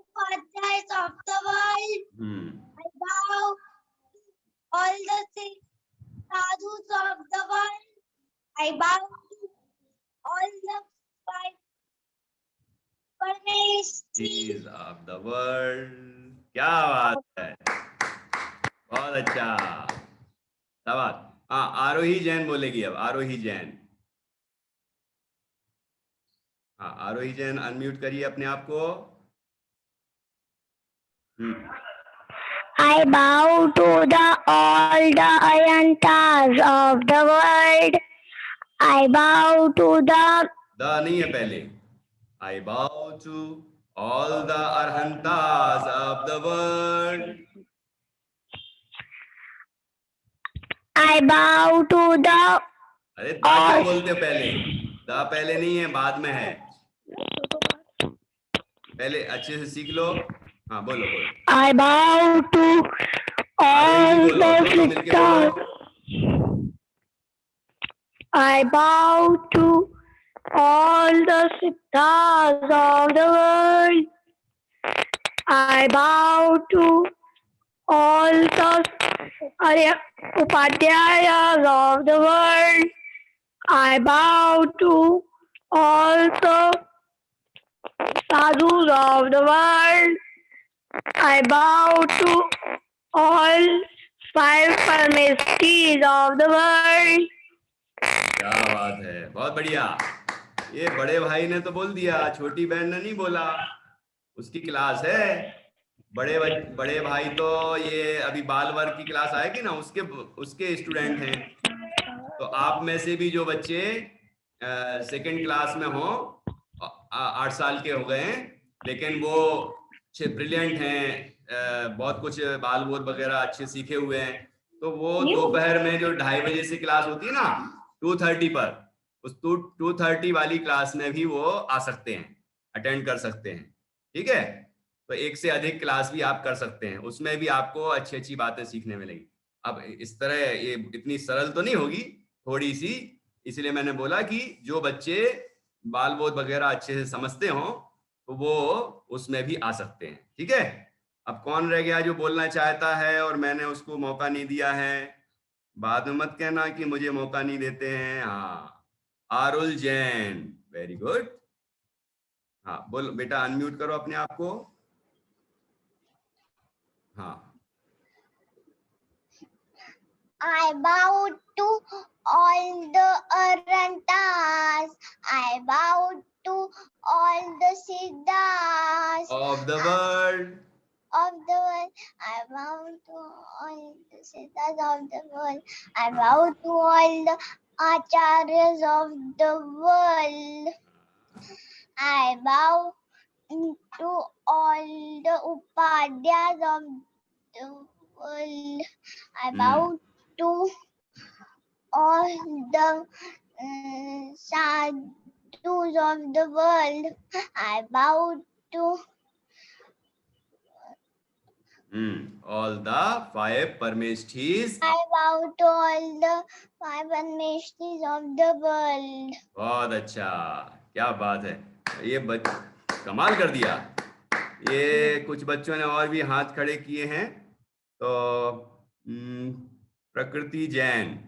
Speaker 3: upadhyayas of the world. I bow to all the sadhus of the world. I bow to all the five
Speaker 1: Parmeshis of the world. क्या बात है, बहुत अच्छा, शाबाश। हाँ, आरोही जैन बोलेगी अब, आरोही जैन। हाँ, आरोही जैन अनम्यूट करिए अपने आप को।
Speaker 4: I bow to all the Ayantas of the world. I bow to the
Speaker 1: नहीं है पहले। I bow to all the arhantas of the world.
Speaker 4: I bow to the
Speaker 1: अरे दा क्या बोलते हो पहले? दा पहले नहीं है, बाद में है। पहले अच्छे से सीख लो। हाँ बोलो बोलो।
Speaker 4: I bow to all the siddhas. I bow to all the siddhas of the world. I bow to all the upadhyayas of the world. I bow to all the sadhus of the world. I bow to all five Parmeshis of the world.
Speaker 1: क्या बात है, बहुत बढ़िया। ये बड़े भाई ने तो बोल दिया, छोटी बहन ने नहीं बोला। उसकी क्लास है। बड़े भाई तो ये अभी बाल वर्ग की क्लास आएगी ना, उसके स्टूडेंट हैं। तो आप में से भी जो बच्चे सेकंड क्लास में हो, 8 साल के हो गए हैं, लेकिन वो अच्छे ब्रिलियंट हैं, बहुत कुछ बाल बोध वगैरह अच्छे सीखे हुए हैं, तो वो दोपहर में जो 2:30 बजे से क्लास होती है ना 2:30 पर, उस 2:30 वाली क्लास में भी वो आ सकते हैं, अटेंड कर सकते हैं। ठीक है, तो एक से अधिक क्लास भी आप कर सकते हैं, उसमें भी आपको अच्छी अच्छी बातें सीखने मिलेगी। अब इस तरह ये इतनी सरल तो नहीं होगी, थोड़ी सी, इसलिए मैंने बोला कि जो बच्चे बाल बोध वगैरह अच्छे से समझते हो तो वो उसमें भी आ सकते हैं। ठीक है, अब कौन रह गया जो बोलना चाहता है और मैंने उसको मौका नहीं दिया है? बाद में मत कहना कि मुझे मौका नहीं देते हैं। हाँ, आरुल जैन, वेरी गुड। हाँ बोलो बेटा, अनम्यूट करो अपने आप को। हाँ,
Speaker 3: I bow to all the Arantas. I bow to all the Siddhas
Speaker 1: of the world.
Speaker 3: of the world. I bow to all the Siddhas of the world. I bow to all the Acharyas of the world. I bow to all the Upadhyayas of the world. I bow to all the sadhus of the world. I bow to
Speaker 1: all the 5 Parmeshis.
Speaker 3: I bow to all the 5 Parmeshis of the world.
Speaker 1: बहुत अच्छा, क्या बात है, ये कमाल कर दिया। ये कुछ बच्चों ने और भी हाथ खड़े किए हैं, तो प्रकृति जैन,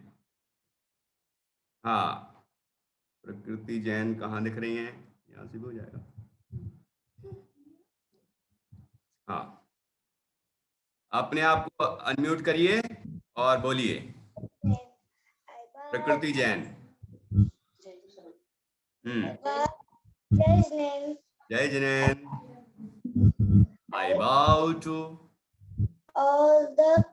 Speaker 1: हाँ प्रकृति जैन कहाँ दिख रही हैं? यहाँ से भी हो जाएगा। हाँ, अपने आप को अनम्यूट करिए और बोलिए। प्रकृति जैन। जय Jain. I bow to
Speaker 3: all the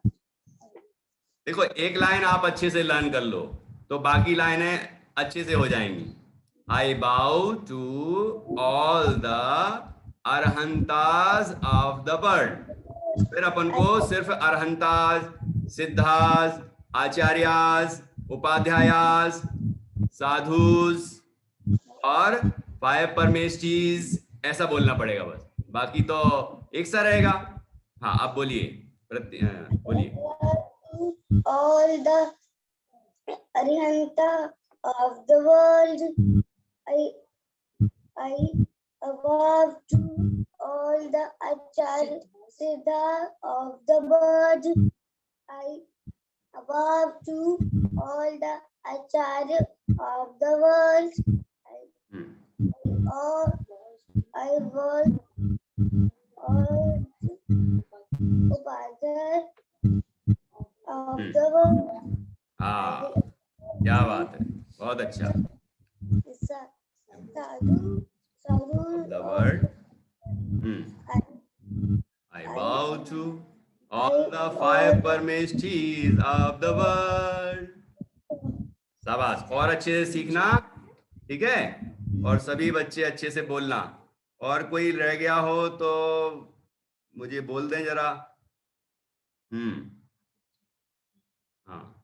Speaker 1: देखो, एक लाइन आप अच्छे से लर्न कर लो तो बाकी लाइनें अच्छे से हो जाएंगी। I bow to all the arhantas of the world। फिर अपन को सिर्फ अरहंताज, सिद्धास, आचार्यास, उपाध्यायास, साधुस, और 5 परमेष्ठीज ऐसा बोलना पड़ेगा बस, बाकी तो एक सा रहेगा। हाँ आप बोलिए, बोलिए।
Speaker 3: All the Arihanta of the world, I above to all the Acharya Siddha of the world, I above to all the Acharya of the world, I was all Upadhyay of the world.
Speaker 1: हाँ क्या बात है, बहुत अच्छा।
Speaker 3: Sadhu
Speaker 1: The word. I bow to all the 5 परमेष्ठीज of the world. शाबाश, और अच्छे से सीखना, ठीक है, और सभी बच्चे अच्छे से बोलना। और कोई रह गया हो तो मुझे बोल दें जरा। हाँ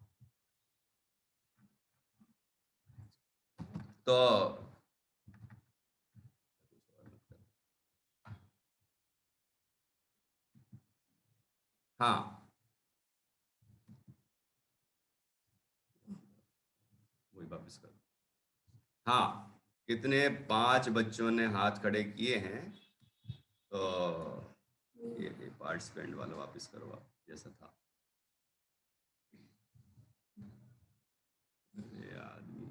Speaker 1: तो हाँ वही वापस कर। हाँ कितने 5 बच्चों ने हाथ खड़े किए हैं, तो ये पार्टिसिपेंट वाला वापस करो आप जैसा था। ये आदमी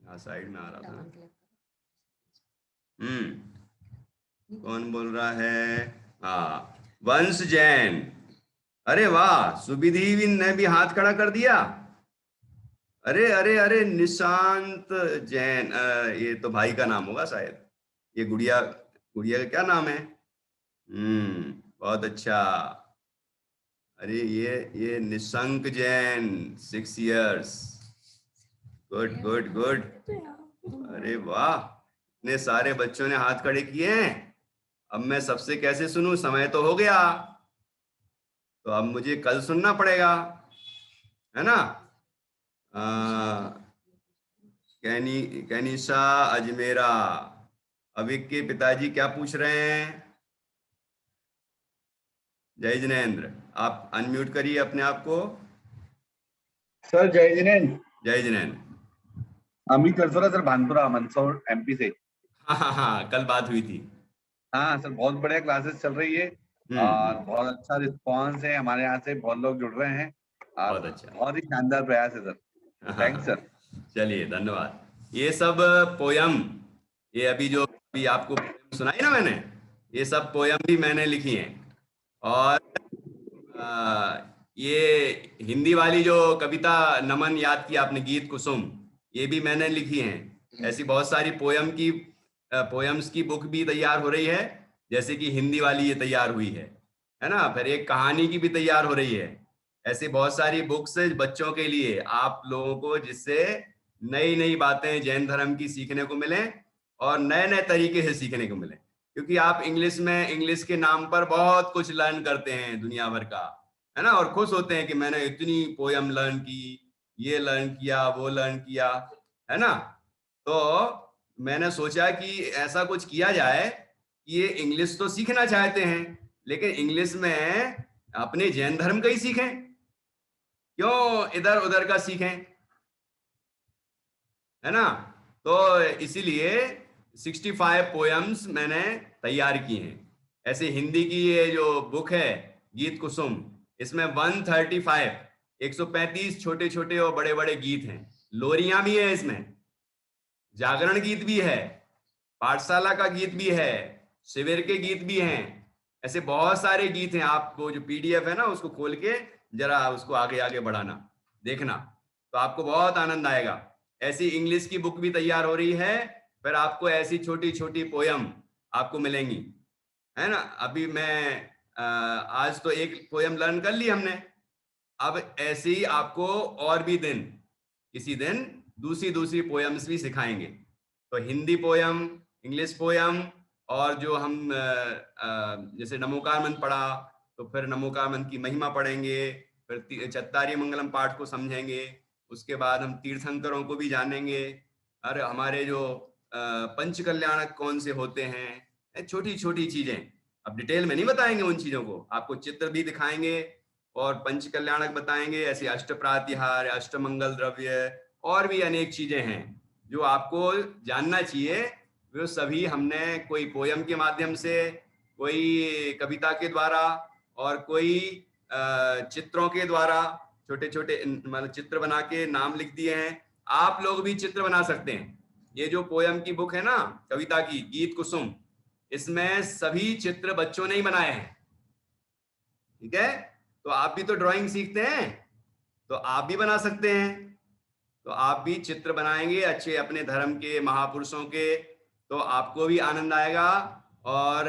Speaker 1: यहाँ साइड में आ रहा था। कौन बोल रहा है? हाँ वंश जैन। अरे वाह, सुविधि ने भी हाथ खड़ा कर दिया। अरे अरे अरे, निशांत जैन, ये तो भाई का नाम होगा शायद। ये गुड़िया, गुड़िया का क्या नाम है? बहुत अच्छा। अरे ये Nishank Jain, 6 years। Good good good. अरे वाह, इतने सारे बच्चों ने हाथ खड़े किए हैं। अब मैं सबसे कैसे सुनूं, समय तो हो गया, तो अब मुझे कल सुनना पड़ेगा, है ना? कैनिशा अजमेरा, अविक के पिताजी क्या पूछ रहे हैं? जय जिनेन्द्र, आप अनम्यूट करिए अपने आप को।
Speaker 5: सर जय जिनेन्द्र।
Speaker 1: जय जिनेन्द्र।
Speaker 5: अमित करसोला सर, भानपुरा मंदसौर MP से।
Speaker 1: हाँ कल बात हुई थी।
Speaker 5: हाँ सर, बहुत बढ़िया क्लासेस चल रही है और बहुत अच्छा रिस्पांस है, हमारे यहाँ से बहुत लोग जुड़ रहे हैं और
Speaker 1: बहुत अच्छा,
Speaker 5: बहुत ही शानदार प्रयास है सर। Thanks sir.
Speaker 1: चलिए धन्यवाद। ये सब पोयम, ये अभी आपको पोयम सुनाई ना मैंने, ये सब पोयम भी मैंने लिखी हैं। और ये हिंदी वाली जो कविता नमन याद की आपने, गीत कुसुम, ये भी मैंने लिखी हैं। ऐसी बहुत सारी पोयम्स की बुक भी तैयार हो रही है, जैसे कि हिंदी वाली ये तैयार हुई है ना। फिर एक कहानी की भी तैयार हो रही है। ऐसी बहुत सारी बुक्स बच्चों के लिए, आप लोगों को, जिससे नई नई बातें जैन धर्म की सीखने को मिले और नए नए तरीके से सीखने को मिले। क्योंकि आप इंग्लिश के नाम पर बहुत कुछ लर्न करते हैं दुनिया भर का, है ना, और खुश होते हैं कि मैंने इतनी पोयम लर्न की, ये लर्न किया, वो लर्न किया, है ना। तो मैंने सोचा कि ऐसा कुछ किया जाए कि ये इंग्लिश तो सीखना चाहते हैं, लेकिन इंग्लिश में अपने जैन धर्म का ही सीखें, क्यों इधर उधर का सीखें, है ना। तो इसीलिए 65 पोयम्स मैंने तैयार की हैं। ऐसे हिंदी की ये जो बुक है गीत कुसुम, इसमें 135 छोटे छोटे और बड़े बड़े गीत हैं। लोरियां भी है इसमें, जागरण गीत भी है, पाठशाला का गीत भी है, शिविर के गीत भी हैं। ऐसे बहुत सारे गीत हैं। आपको जो PDF है ना, उसको खोल के जरा उसको आगे आगे बढ़ाना, देखना, तो आपको बहुत आनंद आएगा। ऐसी इंग्लिश की बुक भी तैयार हो रही है, फिर आपको ऐसी छोटी छोटी पोयम आपको मिलेंगी, है ना। अभी मैं आज तो एक पोयम लर्न कर ली हमने, अब ऐसे ही आपको और भी किसी दिन दूसरी पोयम्स भी सिखाएंगे। तो हिंदी पोयम, इंग्लिश पोयम, और जो हम जैसे नमोकार मंत्र पढ़ा, तो फिर नमोकार मंत्र की महिमा पढ़ेंगे, फिर चत्तारी मंगलम पाठ को समझेंगे, उसके बाद हम तीर्थंकरों को भी जानेंगे, और हमारे जो पंच कल्याणक कौन से होते हैं, छोटी छोटी चीजें। अब डिटेल में नहीं बताएंगे उन चीजों को, आपको चित्र भी दिखाएंगे और पंच कल्याणक बताएंगे, ऐसे अष्ट प्रातिहार, अष्टमंगल द्रव्य और भी अनेक चीजें हैं जो आपको जानना चाहिए। वो सभी हमने कोई पोयम के माध्यम से, कोई कविता के द्वारा, और कोई चित्रों के द्वारा, छोटे छोटे मतलब चित्र बना के नाम लिख दिए हैं। आप लोग भी चित्र बना सकते हैं। ये जो पोयम की बुक है ना, कविता की गीत कुसुम, इसमें सभी चित्र बच्चों ने ही बनाए हैं, ठीक है। तो आप भी तो ड्राइंग सीखते हैं, तो आप भी बना सकते हैं। तो आप भी चित्र बनाएंगे अच्छे अपने धर्म के महापुरुषों के, तो आपको भी आनंद आएगा और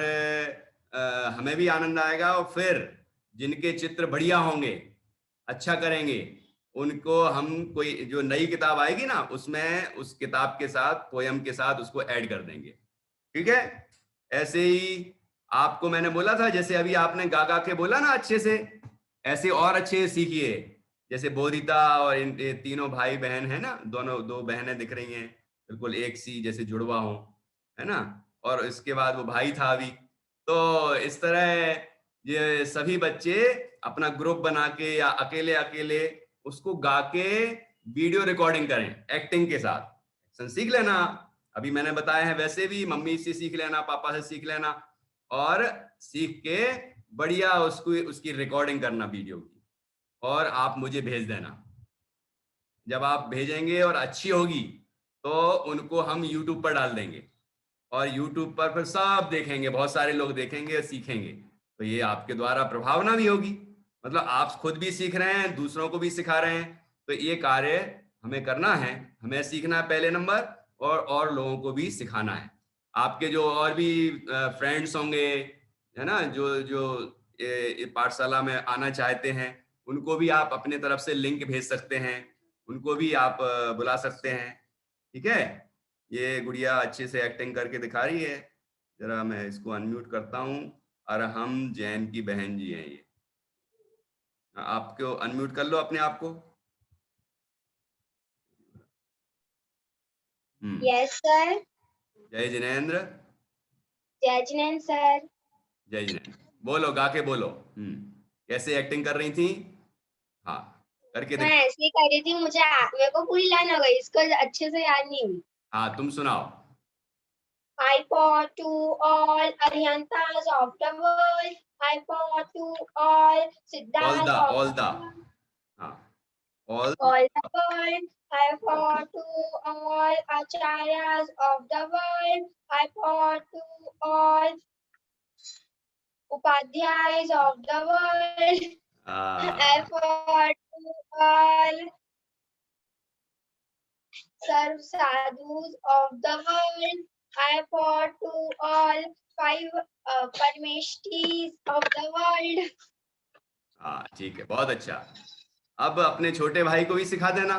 Speaker 1: हमें भी आनंद आएगा। और फिर जिनके चित्र बढ़िया होंगे, अच्छा करेंगे, उनको हम कोई जो नई किताब आएगी ना, उसमें उस किताब के साथ, पोयम के साथ उसको ऐड कर देंगे, ठीक है। ऐसे ही आपको मैंने बोला था, जैसे अभी आपने गा गा के बोला ना अच्छे से, ऐसे और अच्छे से सीखिए। जैसे बोधिता और ये तीनों भाई बहन है ना, दोनों दो बहनें दिख रही हैं बिल्कुल एक सी, जैसे जुड़वा हो, है ना। और इसके बाद वो भाई था अभी। तो इस तरह ये सभी बच्चे अपना ग्रुप बना के या अकेले अकेले उसको गा के वीडियो रिकॉर्डिंग करें एक्टिंग के साथ। एक्शन सीख लेना, अभी मैंने बताया है, वैसे भी मम्मी से सीख लेना, पापा से सीख लेना, और सीख के बढ़िया उसको उसकी रिकॉर्डिंग करना वीडियो की, और आप मुझे भेज देना। जब आप भेजेंगे और अच्छी होगी तो उनको हम YouTube पर डाल देंगे, और YouTube पर फिर सब देखेंगे, बहुत सारे लोग देखेंगे और सीखेंगे। तो ये आपके द्वारा प्रभावना भी होगी, मतलब आप खुद भी सीख रहे हैं, दूसरों को भी सिखा रहे हैं। तो ये कार्य हमें करना है, हमें सीखना है पहले नंबर, और लोगों को भी सिखाना है। आपके जो और भी फ्रेंड्स होंगे, है ना, जो जो पाठशाला में आना चाहते हैं, उनको भी आप अपने तरफ से लिंक भेज सकते हैं, उनको भी आप बुला सकते हैं, ठीक है। ये गुड़िया अच्छे से एक्टिंग करके दिखा रही है। जरा मैं इसको अनम्यूट करता हूँ। अरहम जैन की बहन जी हैं ये, आपको अनम्यूट कर लो अपने आप को।
Speaker 3: Yes sir.
Speaker 1: जय जिनेंद्र।
Speaker 3: जय जिनेंद्र सर।
Speaker 1: जय जिनेंद्र, बोलो, गा के बोलो। कैसे एक्टिंग कर रही थी? हाँ, करके
Speaker 3: मैं ऐसे ही कर रही थी, मेरे को पूरी लाइन हो गई, इसको अच्छे से याद नहीं हुई।
Speaker 1: हाँ, तुम सुनाओ।
Speaker 3: I pour to all Aryantas of the world. I pour to all Siddhas of
Speaker 1: all
Speaker 3: the
Speaker 1: the
Speaker 3: world.
Speaker 1: हाँ, all
Speaker 3: The world. I pour to all Acharyas of the world. I pour to all Upadhyayas of the world. I pour to all Sarv Sadhus of the world. I pour to all 5 Parmeshtis of the world.
Speaker 1: हाँ, ठीक है, बहुत अच्छा। अब अपने छोटे भाई को भी सिखा देना,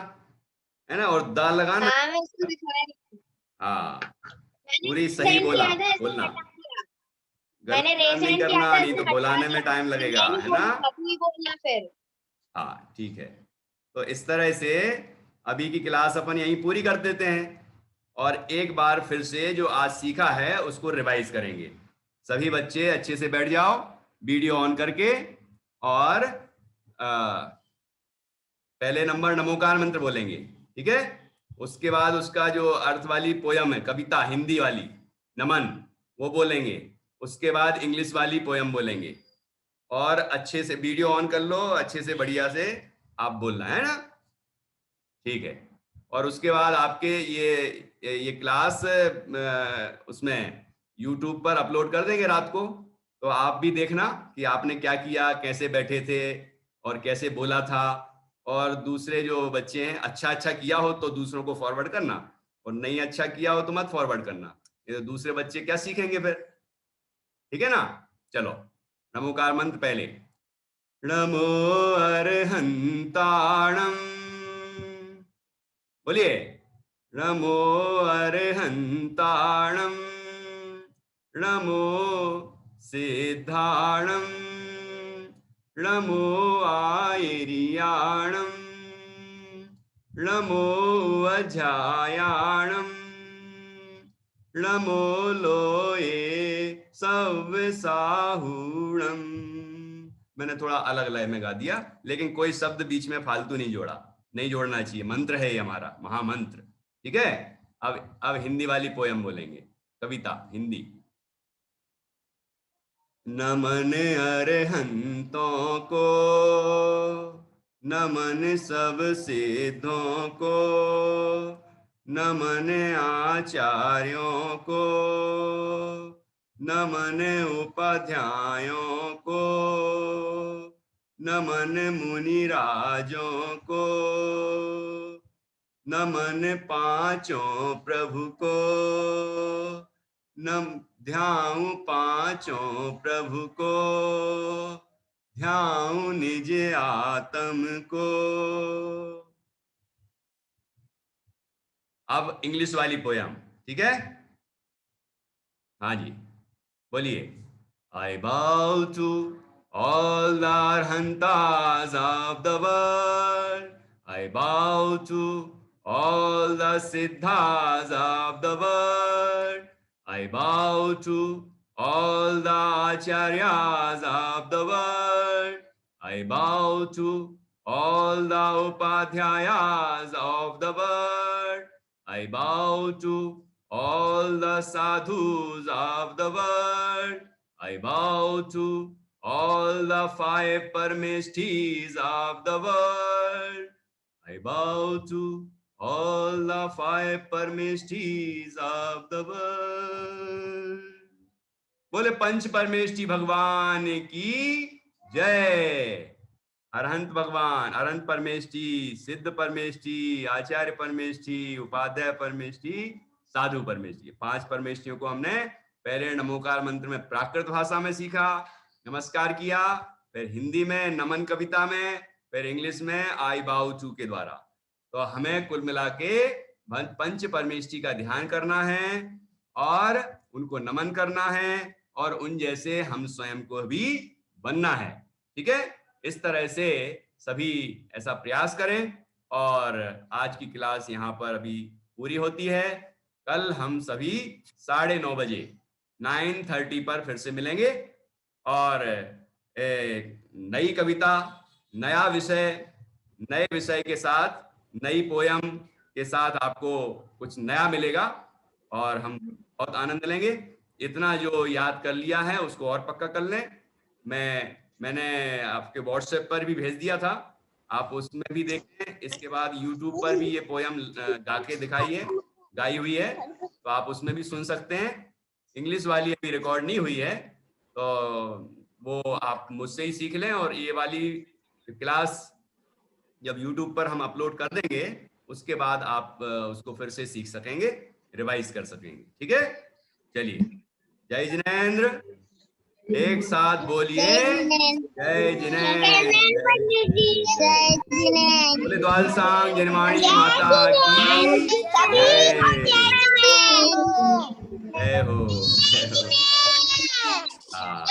Speaker 1: है ना, और दा लगाना।
Speaker 3: हाँ, मैं उसको दिखाया।
Speaker 1: हाँ, पूरी सही बोला, बोलना।
Speaker 3: मैंने
Speaker 1: नहीं करना, नहीं तो बोलाने में टाइम लगेगा, है ना।
Speaker 3: अभी बोलना फिर।
Speaker 1: हाँ, ठीक है। तो इस तरह से अभी की क्लास अपन यहीं पूरी कर देते हैं, और एक बार फिर से जो आज सीखा है उसको रिवाइज करेंगे। सभी बच्चे अच्छे से बैठ जाओ, वीडियो ऑन करके, और पहले नंबर नमोकार मंत्र बोलेंगे, ठीक है। उसके बाद उसका जो अर्थ वाली पोयम है, कविता हिंदी वाली नमन, वो बोलेंगे। उसके बाद इंग्लिश वाली पोयम बोलेंगे, और अच्छे से वीडियो ऑन कर लो, अच्छे से बढ़िया से आप बोलना, है ना, ठीक है। और उसके बाद आपके ये क्लास उसमें YouTube पर अपलोड कर देंगे रात को, तो आप भी देखना कि आपने क्या किया, कैसे बैठे थे और कैसे बोला था। और दूसरे जो बच्चे हैं, अच्छा किया हो तो दूसरों को फॉरवर्ड करना, और नहीं अच्छा किया हो तो मत फॉरवर्ड करना, ये तो दूसरे बच्चे क्या सीखेंगे फिर, ठीक है ना। चलो, नमोकार मंत्र पहले। नमो अरहंताणम, बोलिए। नमो अरहंताणम, नमो सिद्धाणम, नमो आयरियाणम, नमो अध्यायाणम नमो लोए सव्यसाहूणम। मैंने थोड़ा अलग लय में गा दिया, लेकिन कोई शब्द बीच में फालतू नहीं जोड़ा, नहीं जोड़ना चाहिए। मंत्र है ये हमारा महामंत्र, ठीक है। अब हिंदी वाली पोयम बोलेंगे, कविता हिंदी। नमन अरहंतों को, नमन सब सिद्धों को, नमन आचार्यों को, नमन उपाध्यायों को, नमन मुनिराजों को, नमन पांचों प्रभु को, नम ध्याऊं पांचों प्रभु को, ध्याऊं निज आत्म को। अब इंग्लिश वाली पोयम, ठीक है। हाँ जी, बोलिए। I bow to all the arhantas of the world. I bow to all the siddhas of the world. I bow to all the acharyas of the world. I bow to all the upadhyayas of the world. I bow to all the sadhus of the world. I bow to all the 5 Parmeshthis of the world. I bow to all the 5 Parmeshthis of the world. बोले पंच परमेष्ठी भगवान की जय। अरहंत भगवान, अरहंत परमेष्ठी, सिद्ध परमेष्ठी, आचार्य परमेष्ठी, उपाध्याय परमेष्ठी, साधु परमेष्ठी। 5 परमेष्ठियों को हमने पहले नमोकार मंत्र में प्राकृत भाषा में सीखा, नमस्कार किया, फिर हिंदी में नमन कविता में, फिर इंग्लिश में आई बाउ टू के द्वारा। तो हमें कुल मिला के पंच परमेष्ठी का ध्यान करना है और उनको नमन करना है और उन जैसे हम स्वयं को भी बनना है, ठीक है। इस तरह से सभी ऐसा प्रयास करें। और आज की क्लास यहाँ पर अभी पूरी होती है। कल हम सभी 9:30 बजे 9:30 पर फिर से मिलेंगे और नई कविता, नया विषय, नए विषय के साथ, नई पोयम के साथ आपको कुछ नया मिलेगा और हम बहुत आनंद लेंगे। इतना जो याद कर लिया है उसको और पक्का कर लें। मैंने आपके व्हाट्सएप पर भी भेज दिया था, आप उसमें भी देखें। इसके बाद यूट्यूब पर भी ये पोयम गा के दिखाई है, गाई हुई है, तो आप उसमें भी सुन सकते हैं। इंग्लिश वाली अभी रिकॉर्ड नहीं हुई है, तो वो आप मुझसे ही सीख लें। और ये वाली क्लास जब यूट्यूब पर हम अपलोड कर देंगे उसके बाद आप उसको फिर से सीख सकेंगे, रिवाइज कर सकेंगे, ठीक है। चलिए, जय जिनेंद्र, एक साथ बोलिए जय जिनेंद्र। बोले द्वादशांग जनमाणी माता की जय। जय हो, जय हो। हाँ,